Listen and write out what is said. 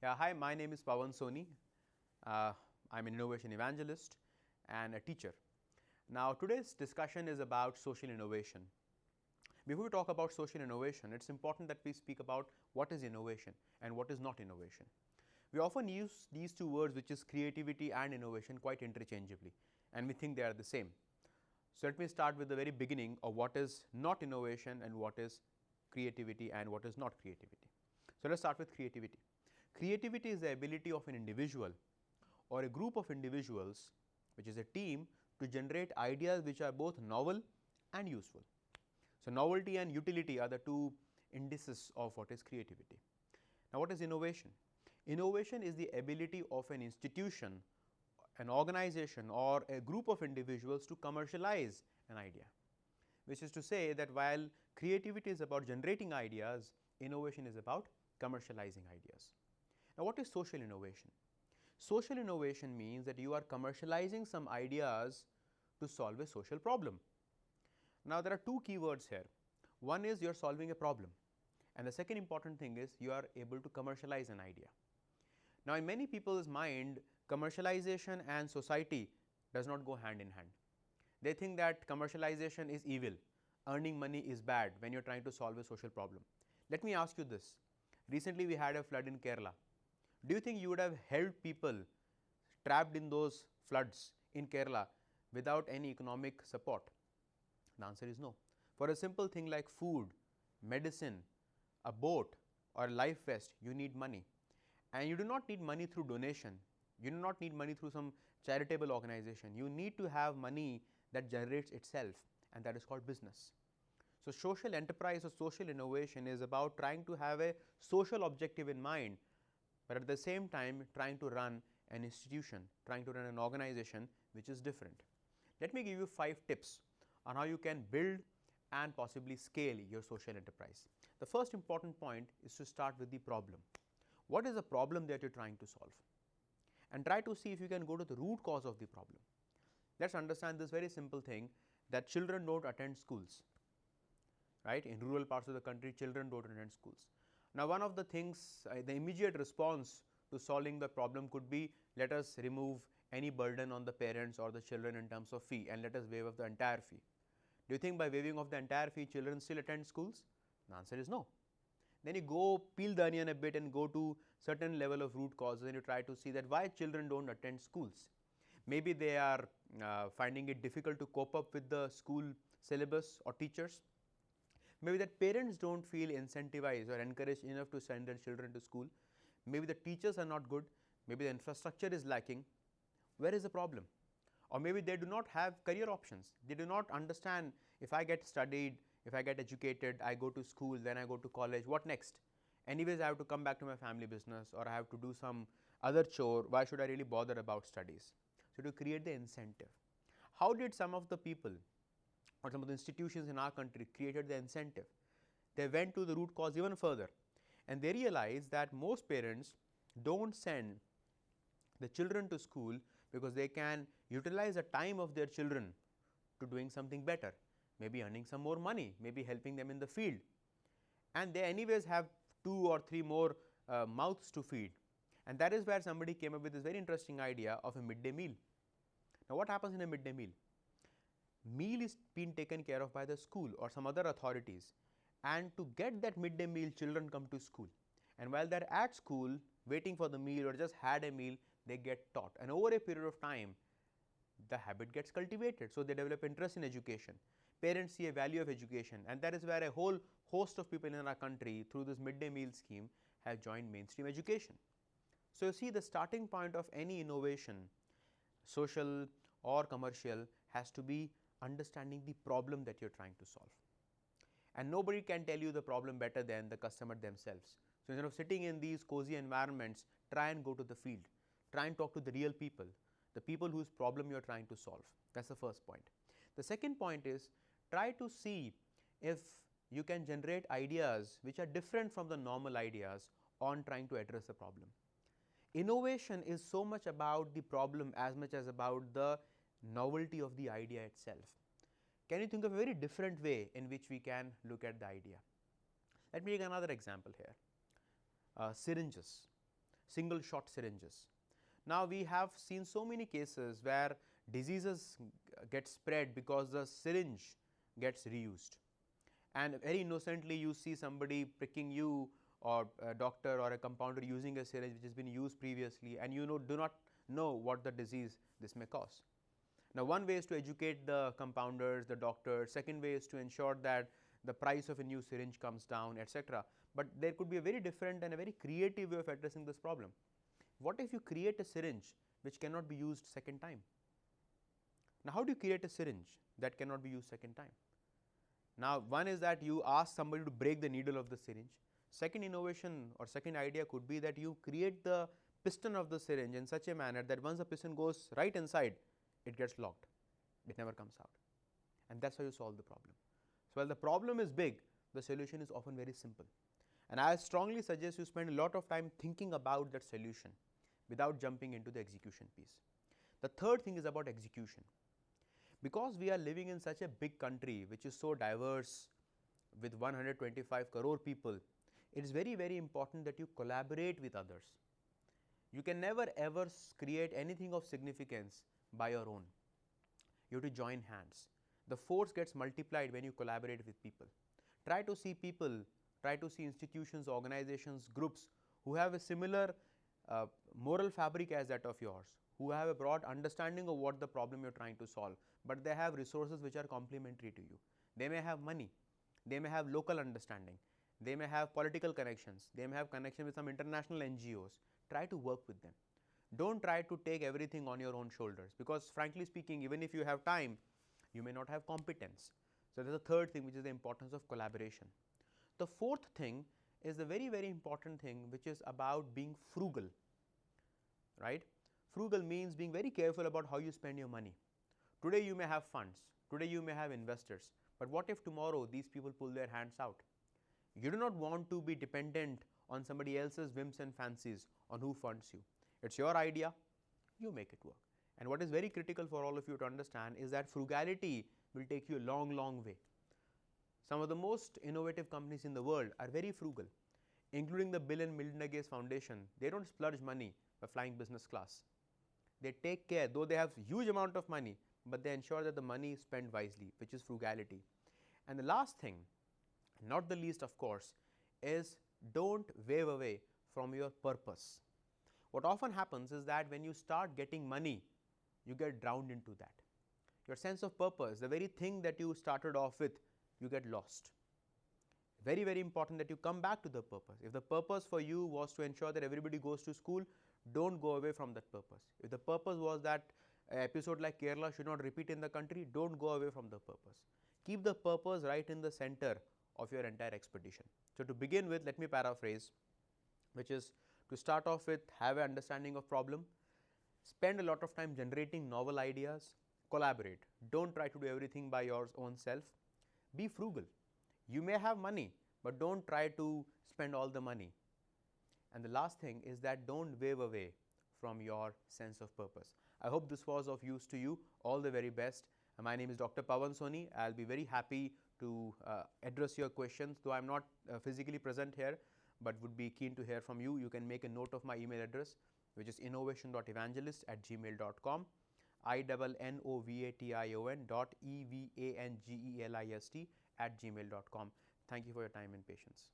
Yeah, hi, my name is Pavan Soni. I'm an innovation evangelist and a teacher. Now, today's discussion is about social innovation. Before we talk about social innovation, it's important that we speak about what is innovation and what is not innovation. We often use these two words, which is creativity and innovation, quite interchangeably, and we think they are the same. So, let me start with the very beginning of what is not innovation and what is creativity and what is not creativity. So, let us start with creativity. Creativity is the ability of an individual or a group of individuals, which is a team, to generate ideas which are both novel and useful. So, novelty and utility are the two indices of what is creativity. Now, what is innovation? Innovation is the ability of an institution, an organization or a group of individuals to commercialize an idea, which is to say that while creativity is about generating ideas, innovation is about commercializing ideas. Now, what is social innovation? Social innovation means that you are commercializing some ideas to solve a social problem. Now, there are two keywords here. One is you are solving a problem, and the second important thing is you are able to commercialize an idea. Now, in many people's mind, commercialization and society does not go hand in hand. They think that commercialization is evil, earning money is bad when you are trying to solve a social problem. Let me ask you this. Recently, we had a flood in Kerala. Do you think you would have helped people trapped in those floods in Kerala without any economic support? The answer is no. For a simple thing like food, medicine, a boat or a life vest, you need money. And you do not need money through donation, you do not need money through some charitable organization, you need to have money that generates itself, and that is called business. So, social enterprise or social innovation is about trying to have a social objective in mind, but at the same time trying to run an institution, trying to run an organization which is different. Let me give you 5 tips on how you can build and possibly scale your social enterprise. The first important point is to start with the problem. What is the problem that you are trying to solve? And try to see if you can go to the root cause of the problem. Let us understand this very simple thing, that children do not attend schools, right. In rural parts of the country, children do not attend schools. Now, one of the things, the immediate response to solving the problem could be, let us remove any burden on the parents or the children in terms of fee, and let us waive off the entire fee. Do you think by waiving off the entire fee, children still attend schools? The answer is no. Then you go peel the onion a bit and go to certain level of root causes, and you try to see that why children do not attend schools. Maybe they are finding it difficult to cope up with the school syllabus or teachers. Maybe that parents do not feel incentivized or encouraged enough to send their children to school. Maybe the teachers are not good, maybe the infrastructure is lacking. Where is the problem? Or maybe they do not have career options. They do not understand, if I get studied, if I get educated, I go to school, then I go to college, what next? Anyways, I have to come back to my family business, or I have to do some other chore, why should I really bother about studies? So, to create the incentive. How did some of the people or some of the institutions in our country created the incentive? They went to the root cause even further, and they realized that most parents do not send the children to school because they can utilize the time of their children to doing something better, maybe earning some more money, maybe helping them in the field, and they anyways have 2 or 3 more mouths to feed. And that is where somebody came up with this very interesting idea of a midday meal. Now, what happens in a midday meal? Meal is being taken care of by the school or some other authorities, and to get that midday meal, children come to school, and while they are at school waiting for the meal or just had a meal, they get taught, and over a period of time the habit gets cultivated. So, they develop interest in education, parents see a value of education, and that is where a whole host of people in our country through this midday meal scheme have joined mainstream education. So, you see, the starting point of any innovation, social or commercial, has to be understanding the problem that you are trying to solve, and nobody can tell you the problem better than the customer themselves. So, instead of sitting in these cozy environments, try and go to the field, try and talk to the real people, the people whose problem you are trying to solve. That is the first point. The second point is, try to see if you can generate ideas which are different from the normal ideas on trying to address the problem. Innovation is so much about the problem as much as about the novelty of the idea itself. Can you think of a very different way in which we can look at the idea? Let me take another example here. Syringes. single shot syringes. Now we have seen so many cases where diseases get spread because the syringe gets reused, and very innocently you see somebody pricking you, or a doctor or a compounder using a syringe which has been used previously, and you do not know what the disease this may cause. Now one way is to educate the compounders, the doctors. Second way is to ensure that the price of a new syringe comes down, etc. But there could be a very different and a very creative way of addressing this problem. What if you create a syringe which cannot be used second time? Now how do you create a syringe that cannot be used second time? Now one is that you ask somebody to break the needle of the syringe. Second innovation or second idea could be that you create the piston of the syringe in such a manner that once the piston goes right inside, it gets locked, it never comes out, and that is how you solve the problem. So while the problem is big, the solution is often very simple, and I strongly suggest you spend a lot of time thinking about that solution without jumping into the execution piece. The third thing is about execution. Because we are living in such a big country which is so diverse with 125 crore people, it is very, very important that you collaborate with others. You can never ever create anything of significance by your own. You have to join hands. The force gets multiplied when you collaborate with people. Try to see people, try to see institutions, organizations, groups who have a similar moral fabric as that of yours, who have a broad understanding of what the problem you are trying to solve, but they have resources which are complementary to you. They may have money, they may have local understanding, they may have political connections, they may have connection with some international NGOs. Try to work with them. Don't try to take everything on your own shoulders, because frankly speaking, even if you have time, you may not have competence. So that is the third thing, which is the importance of collaboration. The fourth thing is the very, very important thing, which is about being frugal, right? Frugal means being very careful about how you spend your money. Today you may have funds, today you may have investors, but what if tomorrow these people pull their hands out? You do not want to be dependent on somebody else's whims and fancies on who funds you. It's your idea, you make it work. And what is very critical for all of you to understand is that frugality will take you a long, long way. Some of the most innovative companies in the world are very frugal, including the Bill and Melinda Gates Foundation. They don't splurge money by flying business class. They take care, though they have huge amount of money, but they ensure that the money is spent wisely, which is frugality. And the last thing, not the least of course, is don't wave away from your purpose. What often happens is that when you start getting money, you get drowned into that. Your sense of purpose, the very thing that you started off with, you get lost. Very, very important that you come back to the purpose. If the purpose for you was to ensure that everybody goes to school, don't go away from that purpose. If the purpose was that an episode like Kerala should not repeat in the country, don't go away from the purpose. Keep the purpose right in the center of your entire expedition. So to begin with, let me paraphrase, which is to start off with, have an understanding of problem, spend a lot of time generating novel ideas, collaborate. Don't try to do everything by your own self. Be frugal. You may have money, but don't try to spend all the money. And the last thing is that don't wave away from your sense of purpose. I hope this was of use to you. All the very best. My name is Dr. Pavan Soni. I'll be very happy to address your questions, though I'm not physically present here, but would be keen to hear from you. You can make a note of my email address, which is innovation.evangelist@gmail.com, innovation.evangelist@gmail.com. Thank you for your time and patience.